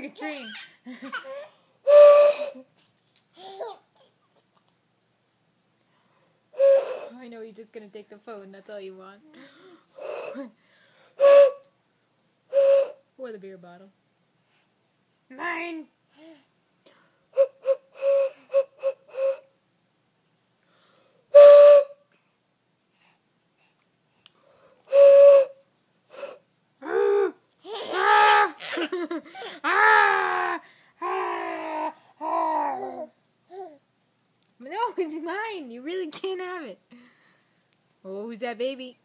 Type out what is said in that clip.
like a train. I know you're just gonna take the phone. That's all you want. Or the beer bottle. Mine. No, it's mine. You really can't have it. Oh, who's that baby?